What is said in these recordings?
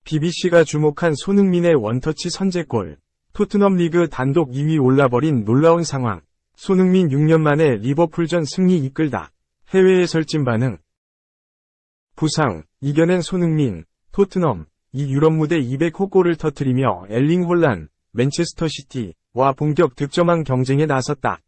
BBC가 주목한 손흥민의 원터치 선제골. 토트넘 리그 단독 2위 올라버린 놀라운 상황. 손흥민 6년 만에 리버풀전 승리 이끌다. 해외의 설진 반응. 부상, 이겨낸 손흥민, 토트넘, 이 유럽 무대 200호 골을 터뜨리며 엘링 홀란, 맨체스터 시티와 본격 득점왕 경쟁에 나섰다.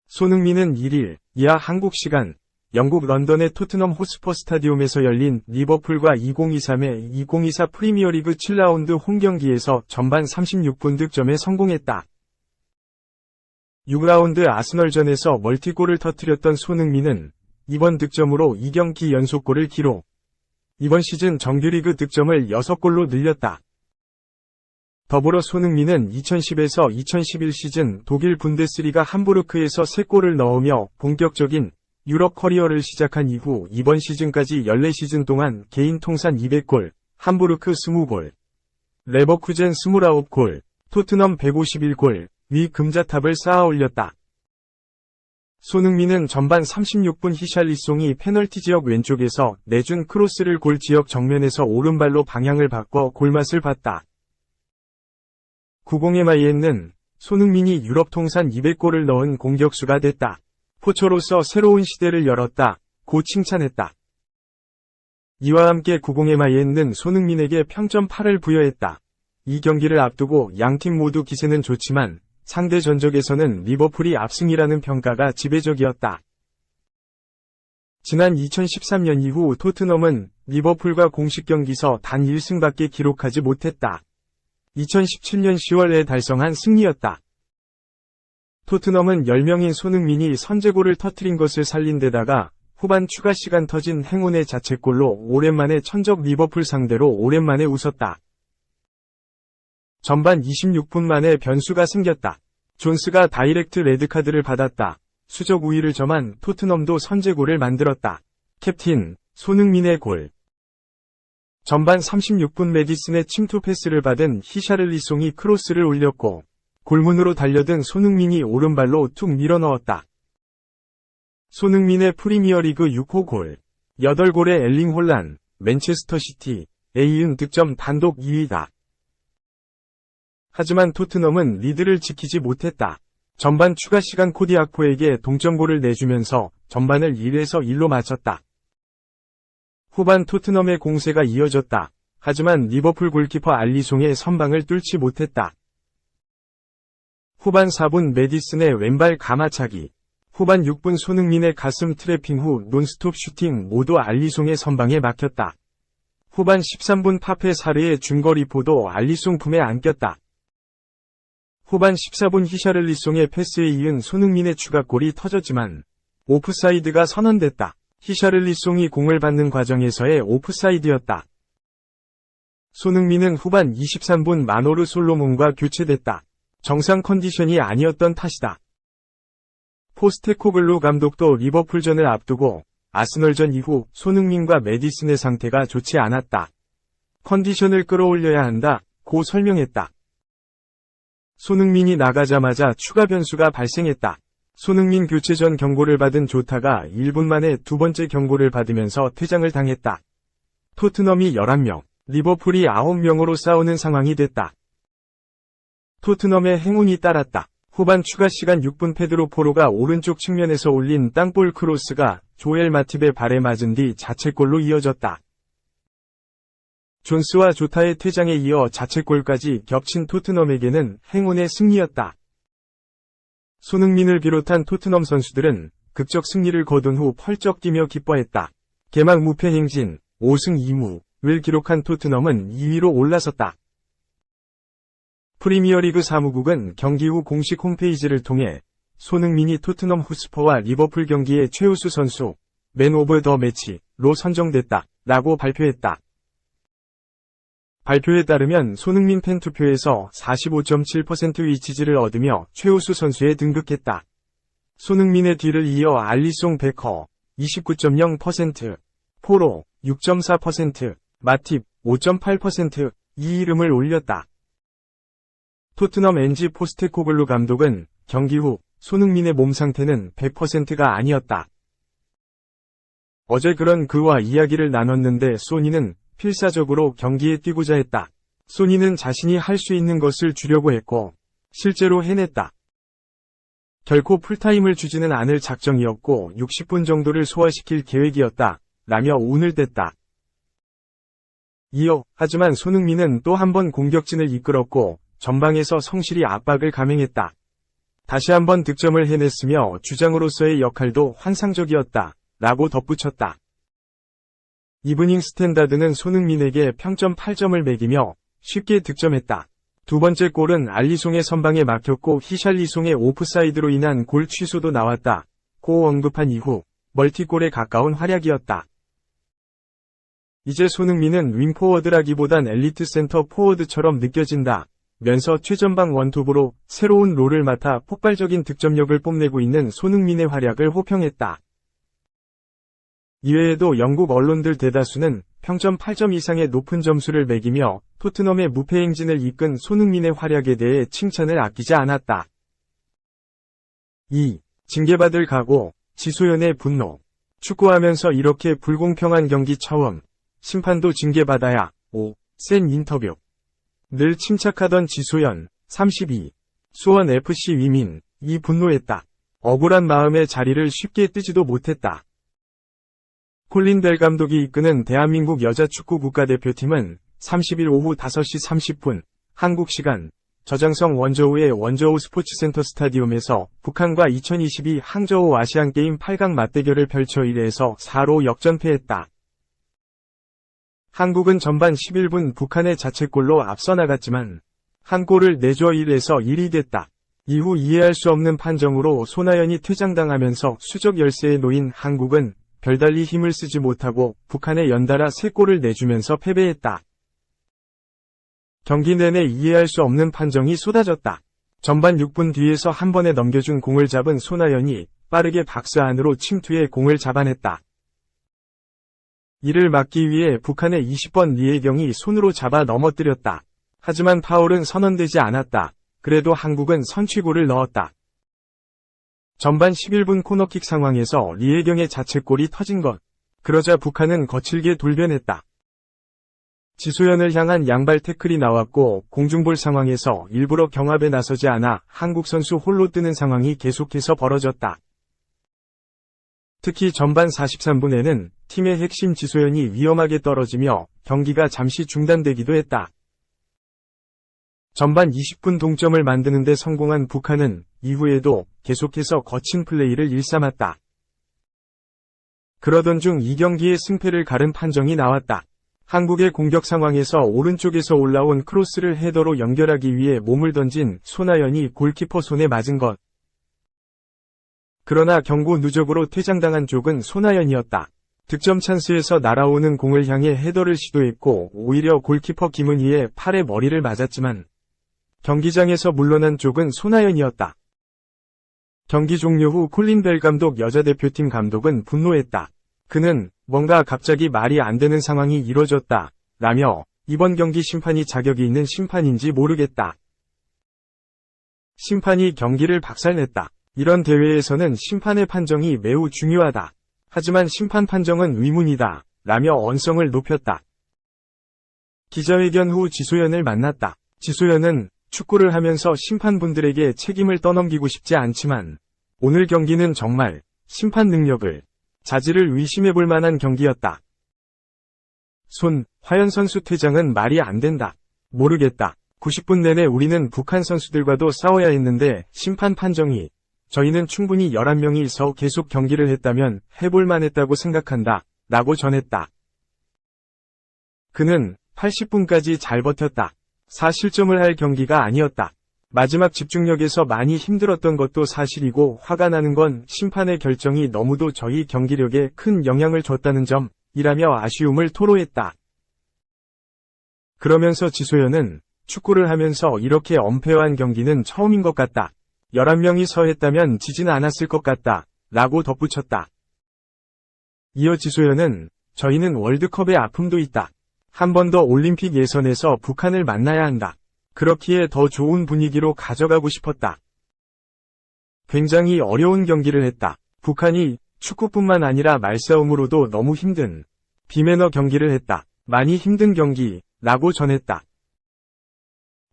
손흥민은 1일, 이하 한국 시간, 영국 런던의 토트넘 호스퍼 스타디움에서 열린 리버풀과 2023-2024 프리미어리그 7라운드 홈경기에서 전반 36분 득점에 성공했다. 6라운드 아스널전에서 멀티골을 터뜨렸던 손흥민은 이번 득점으로 2경기 연속골을 기록. 이번 시즌 정규리그 득점을 6골로 늘렸다. 더불어 손흥민은 2010에서 2011 시즌 독일 분데스리가 함부르크에서 3골을 넣으며 본격적인 유럽 커리어를 시작한 이후 이번 시즌까지 14시즌 동안 개인 통산 200골, 함부르크 20골, 레버쿠젠 29골, 토트넘 151골, 위 금자탑을 쌓아 올렸다. 손흥민은 전반 36분 히샬리송이 페널티 지역 왼쪽에서 내준 크로스를 골 지역 정면에서 오른발로 방향을 바꿔 골맛을 봤다. 90MIN은 손흥민이 유럽 통산 200골을 넣은 공격수가 됐다. 포처로서 새로운 시대를 열었다. 고 칭찬했다. 이와 함께 90MIN은 손흥민에게 평점 8을 부여했다. 이 경기를 앞두고 양팀 모두 기세는 좋지만 상대 전적에서는 리버풀이 압승이라는 평가가 지배적이었다. 지난 2013년 이후 토트넘은 리버풀과 공식 경기서 단 1승밖에 기록하지 못했다. 2017년 10월에 달성한 승리였다. 토트넘은 10명인 손흥민이 선제골을 터뜨린 것을 살린 데다가 후반 추가 시간 터진 행운의 자책골로 오랜만에 천적 리버풀 상대로 오랜만에 웃었다. 전반 26분 만에 변수가 생겼다. 존스가 다이렉트 레드카드를 받았다. 수적 우위를 점한 토트넘도 선제골을 만들었다. 캡틴, 손흥민의 골. 전반 36분 메디슨의 침투 패스를 받은 히샤를리송이 크로스를 올렸고 골문으로 달려든 손흥민이 오른발로 툭 밀어넣었다. 손흥민의 프리미어리그 6호 골. 8골의 엘링 홀란, 맨체스터 시티에 이은 득점 단독 2위다. 하지만 토트넘은 리드를 지키지 못했다. 전반 추가 시간 코디 아코에게 동점골을 내주면서 전반을 1에서 1로 마쳤다. 후반 토트넘의 공세가 이어졌다. 하지만 리버풀 골키퍼 알리송의 선방을 뚫지 못했다. 후반 4분 메디슨의 왼발 가마차기. 후반 6분 손흥민의 가슴 트래핑 후 논스톱 슈팅 모두 알리송의 선방에 막혔다. 후반 13분 파페 사르의 중거리포도 알리송 품에 안겼다. 후반 14분 히샤를리송의 패스에 이은 손흥민의 추가골이 터졌지만 오프사이드가 선언됐다. 히샤를리송이 공을 받는 과정에서의 오프사이드였다. 손흥민은 후반 23분 마노르 솔로몬과 교체됐다. 정상 컨디션이 아니었던 탓이다. 포스테코글루 감독도 리버풀전을 앞두고 아스널전 이후 손흥민과 메디슨의 상태가 좋지 않았다. 컨디션을 끌어올려야 한다. 고 설명했다. 손흥민이 나가자마자 추가 변수가 발생했다. 손흥민 교체 전 경고를 받은 조타가 1분 만에 두 번째 경고를 받으면서 퇴장을 당했다. 토트넘이 11명, 리버풀이 9명으로 싸우는 상황이 됐다. 토트넘의 행운이 따랐다. 후반 추가 시간 6분 페드로 포로가 오른쪽 측면에서 올린 땅볼 크로스가 조엘 마팁의 발에 맞은 뒤 자책골로 이어졌다. 존스와 조타의 퇴장에 이어 자책골까지 겹친 토트넘에게는 행운의 승리였다. 손흥민을 비롯한 토트넘 선수들은 극적 승리를 거둔 후 펄쩍 뛰며 기뻐했다. 개막 무패 행진, 5승 2무를 기록한 토트넘은 2위로 올라섰다. 프리미어리그 사무국은 경기 후 공식 홈페이지를 통해 손흥민이 토트넘 호스퍼와 리버풀 경기의 최우수 선수, 맨 오브 더 매치로 선정됐다. 라고 발표했다. 발표에 따르면 손흥민 팬투표에서 45.7%의 지지를 얻으며 최우수 선수에 등극했다. 손흥민의 뒤를 이어 알리송 베커 29.0%, 포로 6.4%, 마팁 5.8%, 이 이름을 올렸다. 토트넘 NG 포스테코글루 감독은 경기 후 손흥민의 몸 상태는 100%가 아니었다. 어제 그런 그와 이야기를 나눴는데 소니는 필사적으로 경기에 뛰고자 했다. 소니는 자신이 할 수 있는 것을 주려고 했고 실제로 해냈다. 결코 풀타임을 주지는 않을 작정이었고 60분 정도를 소화시킬 계획이었다. 라며 운을 댔다. 하지만 손흥민은 또 한 번 공격진을 이끌었고 전방에서 성실히 압박을 감행했다. 다시 한번 득점을 해냈으며 주장으로서의 역할도 환상적이었다. 라고 덧붙였다. 이브닝 스탠다드는 손흥민에게 평점 8점을 매기며 쉽게 득점했다. 두 번째 골은 알리송의 선방에 막혔고 히샬리송의 오프사이드로 인한 골 취소도 나왔다. 고 언급한 이후 멀티골에 가까운 활약이었다. 이제 손흥민은 윙포워드라기보단 엘리트 센터 포워드처럼 느껴진다. 면서 최전방 원톱으로 새로운 롤을 맡아 폭발적인 득점력을 뽐내고 있는 손흥민의 활약을 호평했다. 이외에도 영국 언론들 대다수는 평점 8점 이상의 높은 점수를 매기며 토트넘의 무패 행진을 이끈 손흥민의 활약에 대해 칭찬을 아끼지 않았다. 2. 징계받을 각오, 지소연의 분노. 축구하면서 이렇게 불공평한 경기 처음. 심판도 징계받아야. 5. 센 인터뷰. 늘 침착하던 지소연, 32. 수원FC 위민, 이 분노했다. 억울한 마음에 자리를 쉽게 뜨지도 못했다. 콜린 벨 감독이 이끄는 대한민국 여자축구 국가대표팀은 30일 오후 5시 30분 한국 시간 저장성 원저우의 원저우 스포츠센터 스타디움에서 북한과 2022 항저우 아시안게임 8강 맞대결을 펼쳐 1회에서 4로 역전패했다. 한국은 전반 11분 북한의 자책골로 앞서 나갔지만 한 골을 내줘 1에서 1이 됐다. 이후 이해할 수 없는 판정으로 손아연이 퇴장당하면서 수적 열세에 놓인 한국은 별달리 힘을 쓰지 못하고 북한에 연달아 3골을 내주면서 패배했다. 경기 내내 이해할 수 없는 판정이 쏟아졌다. 전반 6분 뒤에서 한 번에 넘겨준 공을 잡은 손아연이 빠르게 박스 안으로 침투해 공을 잡아냈다. 이를 막기 위해 북한의 20번 리에경이 손으로 잡아 넘어뜨렸다. 하지만 파울은 선언되지 않았다. 그래도 한국은 선취골을 넣었다. 전반 11분 코너킥 상황에서 리에경의 자책골이 터진 것. 그러자 북한은 거칠게 돌변했다. 지소연을 향한 양발 태클이 나왔고 공중볼 상황에서 일부러 경합에 나서지 않아 한국 선수 홀로 뜨는 상황이 계속해서 벌어졌다. 특히 전반 43분에는 팀의 핵심 지소연이 위험하게 떨어지며 경기가 잠시 중단되기도 했다. 전반 20분 동점을 만드는 데 성공한 북한은 이후에도 계속해서 거친 플레이를 일삼았다. 그러던 중 이 경기의 승패를 가른 판정이 나왔다. 한국의 공격 상황에서 오른쪽에서 올라온 크로스를 헤더로 연결하기 위해 몸을 던진 손아연이 골키퍼 손에 맞은 것. 그러나 경고 누적으로 퇴장당한 쪽은 손아연이었다. 득점 찬스에서 날아오는 공을 향해 헤더를 시도했고 오히려 골키퍼 김은희의 팔에 머리를 맞았지만 경기장에서 물러난 쪽은 손아연이었다. 경기 종료 후 콜린 벨 감독 여자대표팀 감독은 분노했다. 그는 뭔가 갑자기 말이 안 되는 상황이 이뤄졌다. 라며 이번 경기 심판이 자격이 있는 심판인지 모르겠다. 심판이 경기를 박살냈다. 이런 대회에서는 심판의 판정이 매우 중요하다. 하지만 심판 판정은 의문이다. 라며 언성을 높였다. 기자회견 후 지소연을 만났다. 지소연은 축구를 하면서 심판분들에게 책임을 떠넘기고 싶지 않지만 오늘 경기는 정말 심판 능력을 자질을 의심해볼 만한 경기였다. 화연 선수 퇴장은 말이 안 된다. 모르겠다. 90분 내내 우리는 북한 선수들과도 싸워야 했는데 심판 판정이 저희는 충분히 11명이서 계속 경기를 했다면 해볼 만했다고 생각한다. 라고 전했다. 그는 80분까지 잘 버텼다. 4실점을 할 경기가 아니었다. 마지막 집중력에서 많이 힘들었던 것도 사실이고 화가 나는 건 심판의 결정이 너무도 저희 경기력에 큰 영향을 줬다는 점이라며 아쉬움을 토로했다. 그러면서 지소연은 축구를 하면서 이렇게 엄폐한 경기는 처음인 것 같다. 11명이 서 했다면 지진 않았을 것 같다. 라고 덧붙였다. 이어 지소연은 저희는 월드컵의 아픔도 있다. 한 번 더 올림픽 예선에서 북한을 만나야 한다. 그렇기에 더 좋은 분위기로 가져가고 싶었다. 굉장히 어려운 경기를 했다. 북한이 축구뿐만 아니라 말싸움으로도 너무 힘든 비매너 경기를 했다. 많이 힘든 경기, 라고 전했다.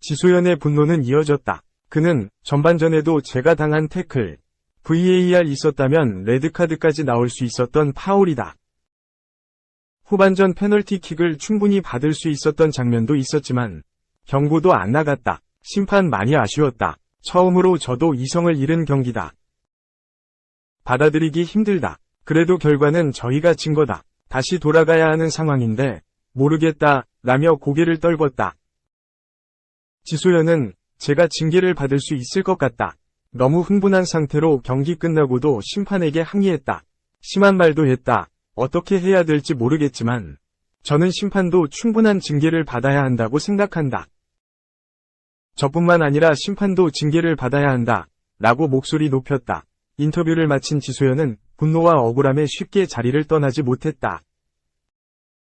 지소연의 분노는 이어졌다. 그는 전반전에도 제가 당한 태클, VAR 있었다면 레드카드까지 나올 수 있었던 파울이다. 후반전 페널티킥을 충분히 받을 수 있었던 장면도 있었지만 경고도 안 나갔다. 심판 많이 아쉬웠다. 처음으로 저도 이성을 잃은 경기다. 받아들이기 힘들다. 그래도 결과는 저희가 진 거다. 다시 돌아가야 하는 상황인데 모르겠다 라며 고개를 떨궜다. 지소연은 제가 징계를 받을 수 있을 것 같다. 너무 흥분한 상태로 경기 끝나고도 심판에게 항의했다. 심한 말도 했다. 어떻게 해야 될지 모르겠지만 저는 심판도 충분한 징계를 받아야 한다고 생각한다. 저뿐만 아니라 심판도 징계를 받아야 한다. 라고 목소리 높였다. 인터뷰를 마친 지소연은 분노와 억울함에 쉽게 자리를 떠나지 못했다.